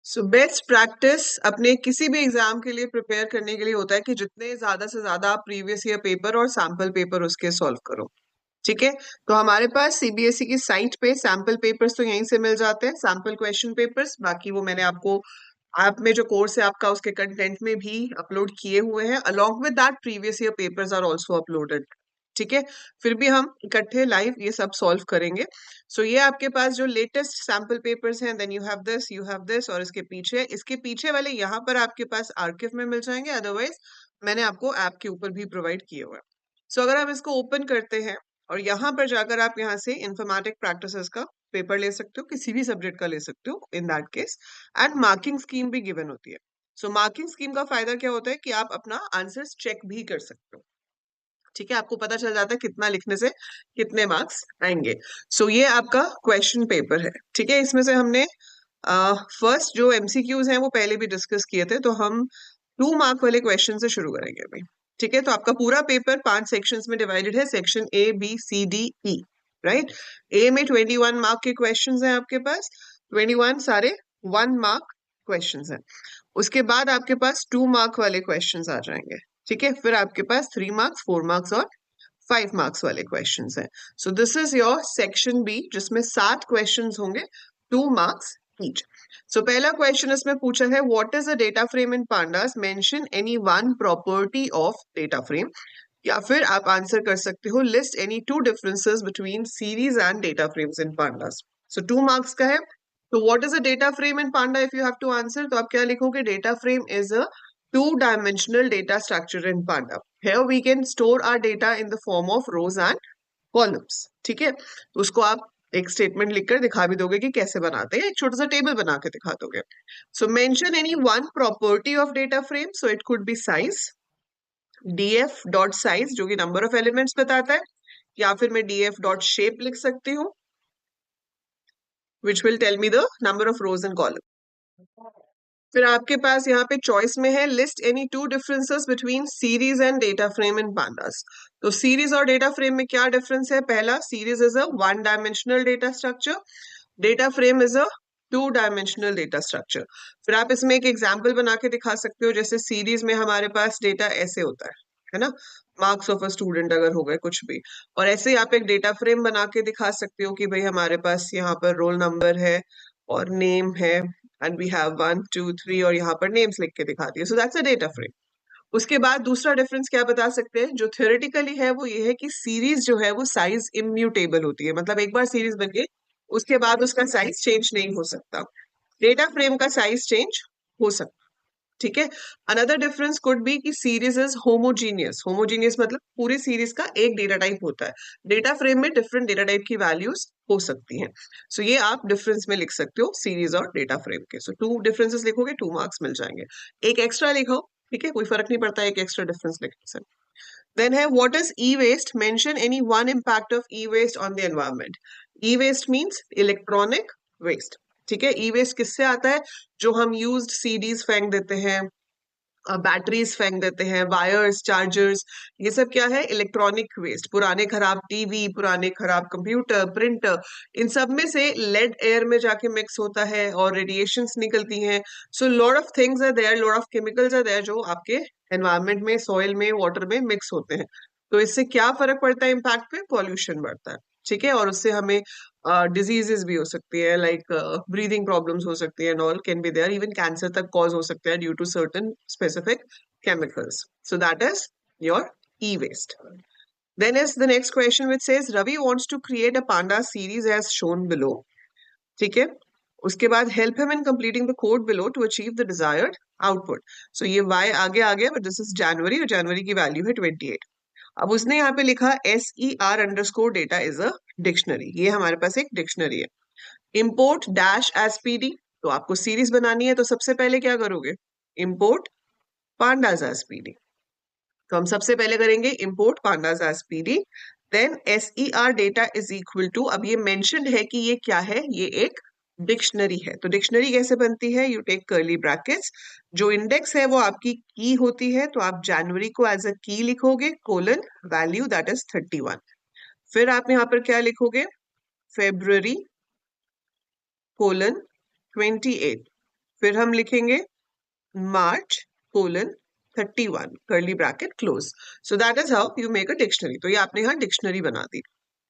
So best practice अपने किसी भी एग्जाम के लिए प्रिपेयर करने के लिए होता है कि जितने ज्यादा से ज्यादा आप प्रीवियस ईयर पेपर और सैम्पल पेपर उसके सॉल्व करो। ठीक है, तो हमारे पास सीबीएसई की साइट पे सैम्पल पेपर्स तो यहीं से मिल जाते हैं, सैम्पल क्वेश्चन पेपर्स। बाकी वो मैंने आपको ऐप में जो कोर्स है आपका उसके कंटेंट में भी अपलोड किए हुए हैं। Along with that previous year papers are also uploaded. ठीक है, फिर भी हम इकट्ठे लाइव ये सब सॉल्व करेंगे। सो ये आपके पास जो लेटेस्ट सैम्पल पेपर्स हैं, देन यू हैव दिस, और इसके पीछे वाले यहाँ पर आपके पास आर्किव में मिल जाएंगे। अदरवाइज मैंने आपको ऐप के ऊपर भी प्रोवाइड किए हुए हैं। सो अगर आप इसको ओपन करते हैं और यहाँ पर जाकर आप यहाँ से इंफॉर्मेटिक प्रैक्टिसेस का पेपर ले सकते हो, किसी भी सब्जेक्ट का ले सकते हो in that case. And marking scheme भी गिवन होती है। सो मार्किंग स्कीम का फायदा क्या होता है कि आप अपना आंसर्स चेक भी कर सकते हो। ठीक है, आपको पता चल जाता है कितना लिखने से कितने मार्क्स आएंगे। सो ये आपका क्वेश्चन पेपर है। ठीक है, इसमें से हमने फर्स्ट जो एमसीक्यूज हैं वो पहले भी डिस्कस किए थे, तो हम 2 मार्क वाले क्वेश्चन से शुरू करेंगे अभी। ठीक है, तो आपका पूरा पेपर 5 सेक्शंस में डिवाइडेड है, section A B C D E. Right, A में 21 मार्क के क्वेश्चंस हैं आपके पास, 21 सारे 1 मार्क क्वेश्चंस हैं। उसके बाद आपके पास 2 मार्क वाले क्वेश्चंस आ जाएंगे। ठीक है, फिर आपके पास 3 मार्क्स, 4 मार्क्स और 5 मार्क्स वाले क्वेश्चंस हैं। So this is your section B, जिसमें 7 क्वेश्चंस होंगे, 2 मार्क्स ईच। सो पहला क्वेश्चन इसमें पूछा है, what is a data frame in pandas, mention any one property of data frame. या फिर आप आंसर कर सकते हो, list any 2 differences between series and data frames in pandas. So 2 marks का है। तो what is a data frame in panda, if you have to answer, तो आप क्या लिखोगे? Data frame is a 2 dimensional data structure in Panda. Here we can store our data in the form of rows and columns. ठीक है, तो उसको आप एक स्टेटमेंट लिखकर दिखा भी दोगे कि कैसे बनाते हैं, एक छोटा सा टेबल बना के दिखा दोगे। So mention any one property of data frame, so it could be size, df dot size जो कि नंबर ऑफ एलिमेंट्स बताता है, या फिर मैं df डॉट शेप लिख सकती हूँ, which will tell me the number of rows and column. फिर आपके पास यहाँ पे चॉइस में है, list any 2 differences between series and data frame in pandas. तो सीरीज और डेटा फ्रेम में क्या डिफरेंस है? पहला, series is a 1 dimensional data structure, data frame is a 2 dimensional data structure. फिर आप इसमें एक एग्जाम्पल बना के दिखा सकते हो, जैसे सीरीज में हमारे पास डेटा ऐसे होता है ना, मार्क्स ऑफ अ स्टूडेंट अगर हो गए कुछ भी, और ऐसे ही आप एक डेटा फ्रेम बना के दिखा सकते हो कि भाई हमारे पास यहाँ पर रोल नंबर है और नेम है, एंड वी हैव 1 2 3, और यहाँ पर नेम्स लिख के दिखा दिए। So that's a data frame. उसके बाद दूसरा डिफरेंस क्या बता सकते हैं, जो थ्योरेटिकली है वो ये है कि सीरीज जो है वो साइज इम्यूटेबल होती है, मतलब एक बार सीरीज बन गई उसके बाद उसका साइज चेंज नहीं हो सकता। डेटा फ्रेम का साइज चेंज हो सकता। ठीक है, अनदर डिफरेंस कुड बी कि सीरीज इज होमोजीनियस। होमोजीनियस मतलब पूरी सीरीज का एक डेटा टाइप होता है, डेटा फ्रेम में डिफरेंट डेटा टाइप की वैल्यूज हो सकती हैं। सो ये आप डिफरेंस में लिख सकते हो सीरीज और डेटा फ्रेम के। सो 2 डिफरेंसेस लिखोगे, 2 मार्क्स मिल जाएंगे। एक एक्स्ट्रा लिखो, ठीक है, कोई फर्क नहीं पड़ता एक एक्स्ट्रा डिफरेंस लिखने से। देन है, what is e waste, mention any one impact of e waste on the environment. E waste means electronic waste. ठीक है, ई वेस्ट किससे आता है? जो हम यूज्ड सीडीज फेंक देते हैं, बैटरीज फेंक देते हैं, वायर्स, चार्जर्स, ये सब क्या है? Electronic waste. पुराने खराब टीवी, पुराने खराब कंप्यूटर, प्रिंटर, इन सब में से लेड एयर में जाके मिक्स होता है और रेडिएशंस निकलती हैं। So lot of things are there, lot of chemicals are there जो आपके एनवायरमेंट में, सॉइल में, वाटर में मिक्स होते हैं। तो इससे क्या फर्क पड़ता है इम्पैक्ट पे? पॉल्यूशन बढ़ता है। ठीक है, और उससे हमें डिजीजेस भी हो सकती है, लाइक ब्रीदिंग प्रॉब्लम्स हो सकती है, and all can be there, even cancer तक कॉज हो सकता है due to certain specific chemicals. So that is your e-waste. Then is the next question which says Ravi wants to create a panda series as shown below. ठीक है, उसके बाद help him in completing the code below to achieve the desired output. So ये y आगे आ गया, but this is January और जनवरी की value है 28। अब उसने यहाँ पे लिखा SER_data is a dictionary, ये हमारे पास एक डिक्शनरी है। Import dash as PD, तो आपको सीरीज बनानी है तो सबसे पहले क्या करोगे? Import pandas as PD। तो हम सबसे पहले करेंगे import pandas as PD, then SER data is equal to, अब ये मेंशन्ड है कि ये क्या है, ये एक डिक्शनरी है। तो डिक्शनरी कैसे बनती है? यू टेक कर्ली ब्रैकेट्स, जो इंडेक्स है वो आपकी की होती है, तो आप जनवरी को एज अ की लिखोगे, कोलन वैल्यू दैट इज 31। फिर आप यहाँ पर क्या लिखोगे? February colon 28। फिर हम लिखेंगे March colon 31 curly bracket close. So that is how you make a dictionary. तो ये आपने यहाँ डिक्शनरी बना दी.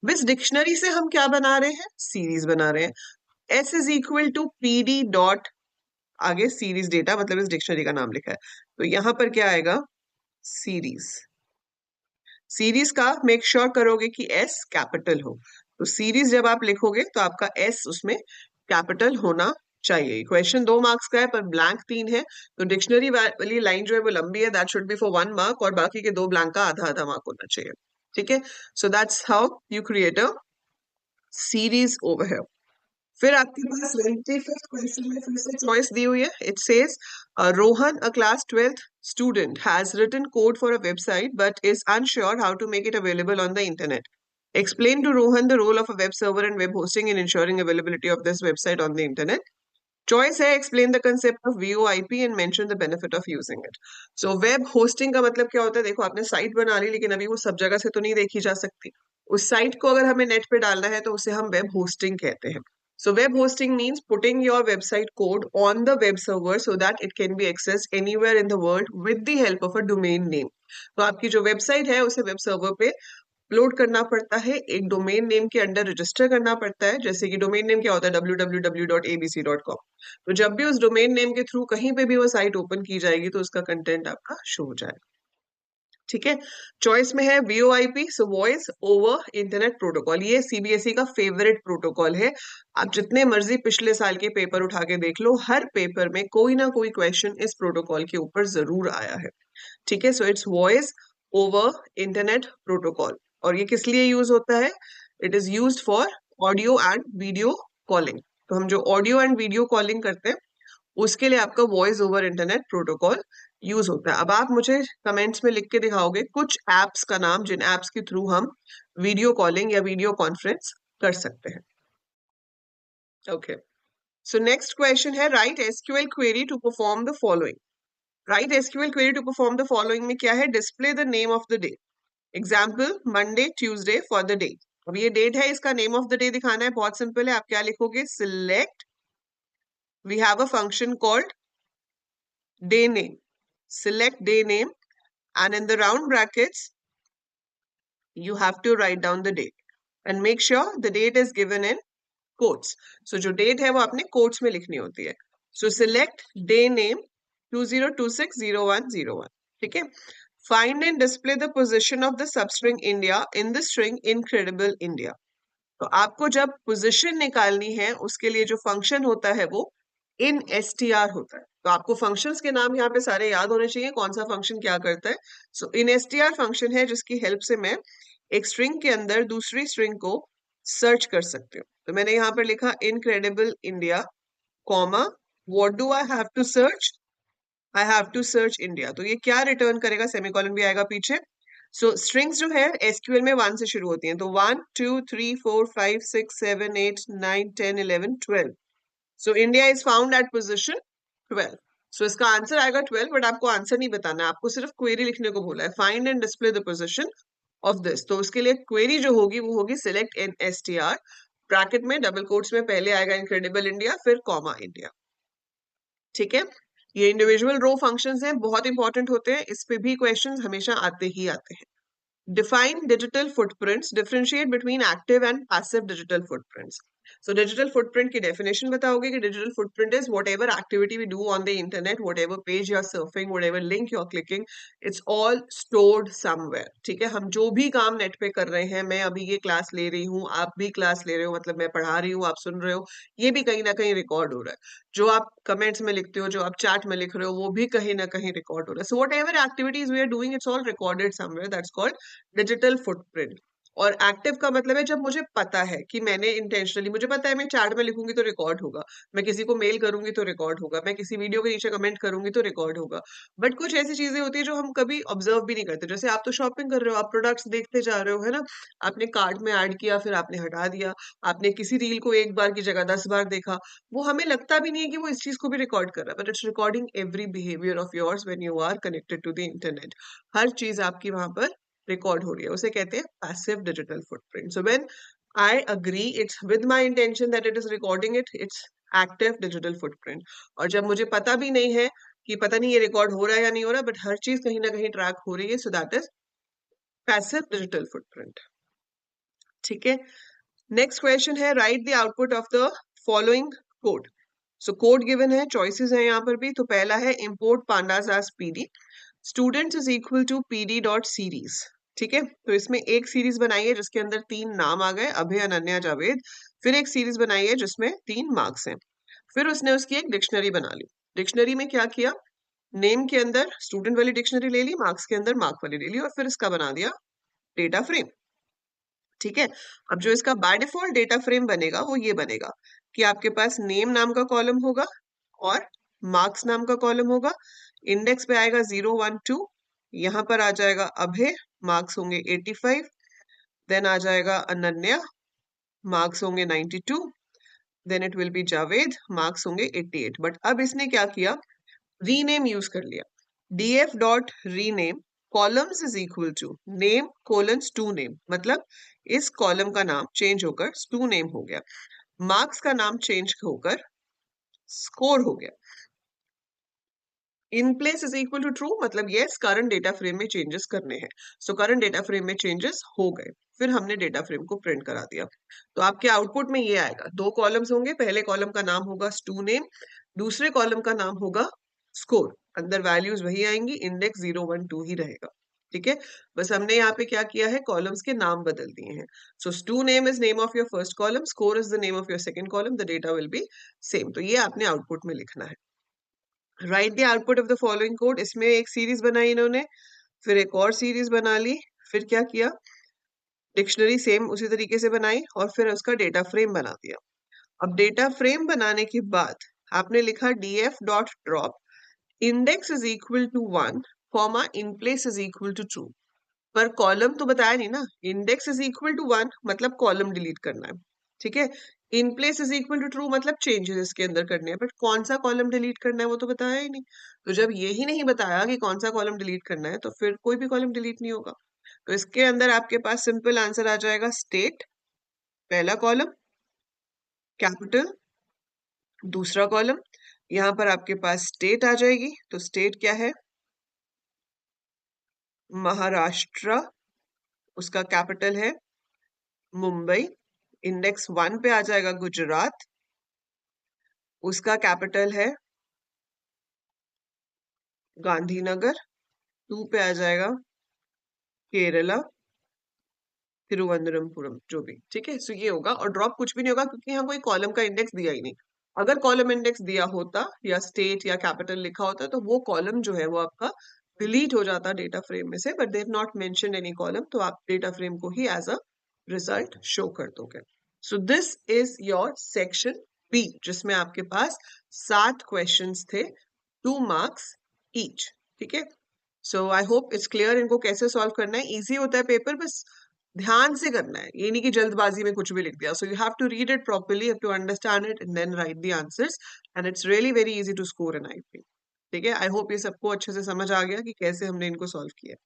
इस डिक्शनरी से हम क्या बना रहे हैं? सीरीज बना रहे हैं. S is equal to PD dot आगे सीरीज डेटा, मतलब इस डिक्शनरी का नाम लिखा है. तो यहाँ पर क्या आएगा? सीरीज. सीरीज का मेक श्योर करोगे कि S कैपिटल हो. तो सीरीज जब आप लिखोगे तो आपका S उसमें कैपिटल होना चाहिए. क्वेश्चन 2 मार्क्स का है पर ब्लैंक 3 है, तो डिक्शनरी वाली लाइन जो है वो लंबी है, that should be for 1 mark, और बाकी के 2 ब्लैंक का आधा आधा मार्क होना चाहिए. ठीक है, so that's how you create a series over here. फिर आपके पास 25th क्वेश्चन में फिर से चॉइस दी हुई है. It says Rohan a class 12th student has written code for a website but is unsure how to make it available on the internet. Explain to Rohan the role of a web server and web hosting in ensuring availability of this website on the internet. Choice है explain the concept of VoIP and mention the benefit of using it. So web hosting का मतलब क्या होता है? देखो, आपने site बना ली लेकिन अभी वो सब जगह से तो नहीं देखी जा सकती. उस साइट को अगर हमें नेट पे डालना है तो उसे हम वेब होस्टिंग कहते हैं. सो web hosting means putting your website code on the web server so that it can be accessed anywhere in the world with the help of a domain name. तो आपकी जो वेबसाइट है उसे web server पे upload करना पड़ता है, एक डोमेन नेम के अंडर रजिस्टर करना पड़ता है. जैसे कि डोमेन नेम क्या होता है? www.abc.com. तो जब भी उस डोमेन नेम के थ्रू कहीं पे भी वो साइट ओपन की जाएगी तो उसका कंटेंट आपका शो हो जाएगा. ठीक है, चॉइस में है VoIP, so voice over internet protocol. ये CBSE का फेवरेट प्रोटोकॉल है. आप जितने मर्जी पिछले साल के पेपर उठा के देख लो, हर पेपर में कोई ना कोई क्वेश्चन इस प्रोटोकॉल के ऊपर जरूर आया है. ठीक है, so it's voice over internet protocol. और ये किस लिए यूज होता है? It is used for audio and video calling. तो हम जो ऑडियो एंड वीडियो कॉलिंग करते हैं उसके लिए आपका voice over internet protocol use होता है. अब आप मुझे कमेंट्स में लिख के दिखाओगे कुछ एप्स का नाम जिन एप्स के थ्रू हम वीडियो कॉलिंग या वीडियो कॉन्फ्रेंस कर सकते हैं. ओके, सो नेक्स्ट क्वेश्चन है write SQL query to perform the following. Write SQL query to perform the following में क्या है? Display the name of the day. Example Monday Tuesday for the day. अब ये date है, इसका name of the day दिखाना है. बहुत सिंपल है, आप क्या लिखोगे? Select, we have a function called day name. Select day name and in the round brackets you have to write down the date and make sure the date is given in quotes. So जो date है वो आपने quotes में लिखनी होती है. So select day name 20260101. ठीक है, find and display the position of the substring India in the string Incredible India. तो आपको जब पोजीशन निकालनी है उसके लिए जो फंक्शन होता है वो इन str होता है. तो आपको फंक्शंस के नाम यहाँ पे सारे याद होने चाहिए, कौन सा फंक्शन क्या करता है. सो इन str फंक्शन है जिसकी हेल्प से मैं एक स्ट्रिंग के अंदर दूसरी स्ट्रिंग को सर्च कर सकती हूँ. तो मैंने यहाँ पर लिखा incredible India comma what do I have to search? I have to search India. तो ये क्या रिटर्न करेगा? सेमीकोलन भी आएगा पीछे. सो स्ट्रिंग्स जो है SQL में 1 से शुरू होती हैं. तो 1 2 3 4 5 6 7 8 9 10 11 12. So India is found at position 12. सो इसका आंसर आएगा 12, बट आपको आंसर नहीं बताना है, आपको सिर्फ क्वेरी लिखने को बोला है. Find and display the position of this. तो उसके लिए क्वेरी जो होगी वो होगी सिलेक्ट इन STR, ब्रैकेट में डबल कोट्स में पहले आएगा इनक्रेडिबल इंडिया फिर कॉमा इंडिया. ठीक है, ये इंडिविजुअल रो फंक्शंस हैं, बहुत इंपॉर्टेंट होते हैं, इस पे भी क्वेश्चंस हमेशा आते ही आते हैं. Define digital footprints. Differentiate between active and passive digital footprints. So digital footprint की definition बताओगे कि digital footprint is whatever activity we do on the internet, whatever page you're surfing, whatever link you're clicking, it's all stored somewhere. ठीक है, हम जो भी काम net पे कर रहे हैं, मैं अभी ये क्लास ले रही हूँ, आप भी क्लास ले रहे हो, मतलब मैं पढ़ा रही हूँ, आप सुन रहे हो, ये भी कहीं ना कहीं रिकॉर्ड हो रहा है. जो आप कमेंट्स में लिखते हो, जो आप चैट में लिख रहे हो, वो भी कहीं ना कहीं रिकॉर्ड हो रहा है. So whatever activities we are doing, it's all recorded somewhere. That's called digital footprint. और एक्टिव का मतलब है जब मुझे पता है कि मैंने इंटेंशनली, मुझे पता है मैं चैट में लिखूंगी तो रिकॉर्ड होगा, मैं किसी को मेल करूंगी तो रिकॉर्ड होगा, मैं किसी वीडियो के नीचे कमेंट करूंगी तो रिकॉर्ड होगा. बट कुछ ऐसी चीजें होती है जो हम कभी ऑब्जर्व भी नहीं करते. जैसे आप तो शॉपिंग कर रहे हो, आप प्रोडक्ट्स देखते जा रहे हो, है ना, आपने कार्ट में ऐड किया फिर आपने हटा दिया, आपने किसी रील को एक बार की जगह 10 बार देखा, वो हमें लगता भी नहीं है कि वो इस चीज को भी रिकॉर्ड कर रहा है, but it's recording every behaviour of yours when you are connected to the internet. हर चीज आपकी वहां पर रिकॉर्ड हो रही है, उसे कहते हैं passive digital footprint. So when I agree it's with my intention that it is recording it, it's active digital footprint. और जब मुझे पता भी नहीं है कि पता नहीं ये रिकॉर्ड हो रहा है या नहीं हो रहा, बट हर चीज कहीं ना कहीं ट्रैक हो रही है, so that is passive digital footprint. ठीक है, नेक्स्ट क्वेश्चन है write the output of the following code. So code given है, चॉइसेस है यहाँ पर भी। तो पहला है import pandas as PD, students is equal to PD dot series. ठीक है, तो इसमें एक सीरीज बनाई है जिसके अंदर 3 नाम आ गए, अभय, अनन्या, जावेद। फिर एक सीरीज बनाई है जिसमें 3 मार्क्स हैं। फिर उसने उसकी एक डिक्शनरी बना ली। डिक्शनरी में क्या किया, नेम के अंदर स्टूडेंट वाली डिक्शनरी ले ली, मार्क्स के अंदर मार्क वाली ले ली, और फिर इसका बना दिया डेटा फ्रेम। ठीक है, अब जो इसका बाय डिफॉल्ट डेटा फ्रेम बनेगा वो ये बनेगा कि आपके पास नेम नाम का कॉलम होगा और मार्क्स नाम का कॉलम होगा। इंडेक्स पे आएगा 012, यहाँ पर आ जाएगा अभय, मार्क्स होंगे 85। देन आ जाएगा अनन्या, मार्क्स होंगे 92। Then it will be Javed, marks होंगे 88। बट अब इसने क्या किया, रीनेम यूज कर लिया। df dot rename columns is equal to name colons to name, मतलब इस कॉलम का नाम चेंज होकर टू नेम हो गया, मार्क्स का नाम चेंज होकर स्कोर हो गया। In place is equal to true, मतलब यस करंट डेटा फ्रेम में चेंजेस करने हैं। सो करंट डेटा फ्रेम में चेंजेस हो गए, फिर हमने डेटा फ्रेम को प्रिंट करा दिया। तो आपके आउटपुट में ये आएगा, 2 कॉलम्स होंगे, पहले कॉलम का नाम होगा स्टू नेम, दूसरे कॉलम का नाम होगा स्कोर। अंदर वैल्यूज वही आएंगी, इंडेक्स 012 ही रहेगा। ठीक है, बस हमने यहाँ पे क्या किया है, कॉलम्स के नाम बदल दिए हैं। So stu name is name of your first column, score is the name of your second column, the data will be same. तो ये आपने आउटपुट में लिखना है। Write the output of the following code, इसमें एक सीरीज बनाई इन्होंने, फिर एक और सीरीज बना ली, फिर क्या किया, डिक्शनरी सेम उसी तरीके से बनाई, और फिर उसका डेटा फ्रेम बना दिया। अब डेटा फ्रेम बनाने के बाद आपने लिखा df dot drop index is equal to 1 comma in place is equal to true. पर कॉलम तो बताया नहीं ना, इंडेक्स इज इक्वल टू 1 मतलब कॉलम डिलीट करना है। ठीक है, in place is equal to true मतलब चेंजेस इसके अंदर करने हैं, बट कौन सा कॉलम डिलीट करना है वो तो बताया ही नहीं। तो जब ये ही नहीं बताया कि कौन सा कॉलम डिलीट करना है, तो फिर कोई भी कॉलम डिलीट नहीं होगा। तो इसके अंदर आपके पास सिंपल आंसर आ जाएगा, स्टेट पहला कॉलम, कैपिटल दूसरा कॉलम। यहाँ पर आपके पास स्टेट आ जाएगी, तो स्टेट क्या है, महाराष्ट्र, उसका कैपिटल है मुंबई। इंडेक्स 1 पे आ जाएगा गुजरात, उसका कैपिटल है गांधीनगर। 2 पे आ जाएगा केरला, तिरुवनंतपुरम, जो भी। ठीक है, सो ये होगा, और ड्रॉप कुछ भी नहीं होगा क्योंकि यहाँ कोई कॉलम का इंडेक्स दिया ही नहीं। अगर कॉलम इंडेक्स दिया होता या स्टेट या कैपिटल लिखा होता तो वो कॉलम जो है वो आपका डिलीट हो जाता डेटा फ्रेम में से, but they have not mentioned any column, तो आप डेटा फ्रेम को ही एज अ रिजल्ट शो कर दोगे। So this is your section B, जिसमें आपके पास 7 क्वेश्चंस थे, 2 मार्क्स ईच। ठीक है, सो आई होप इट्स क्लियर इनको कैसे सॉल्व करना है। इजी होता है पेपर, बस ध्यान से करना है, ये नहीं कि जल्दबाजी में कुछ भी लिख दिया। So you have to read it properly, have to understand it and then write the answers, and it's really very easy to score an IP. ठीक है, आई होप ये सबको अच्छे से समझ आ गया कि कैसे हमने इनको सॉल्व किया।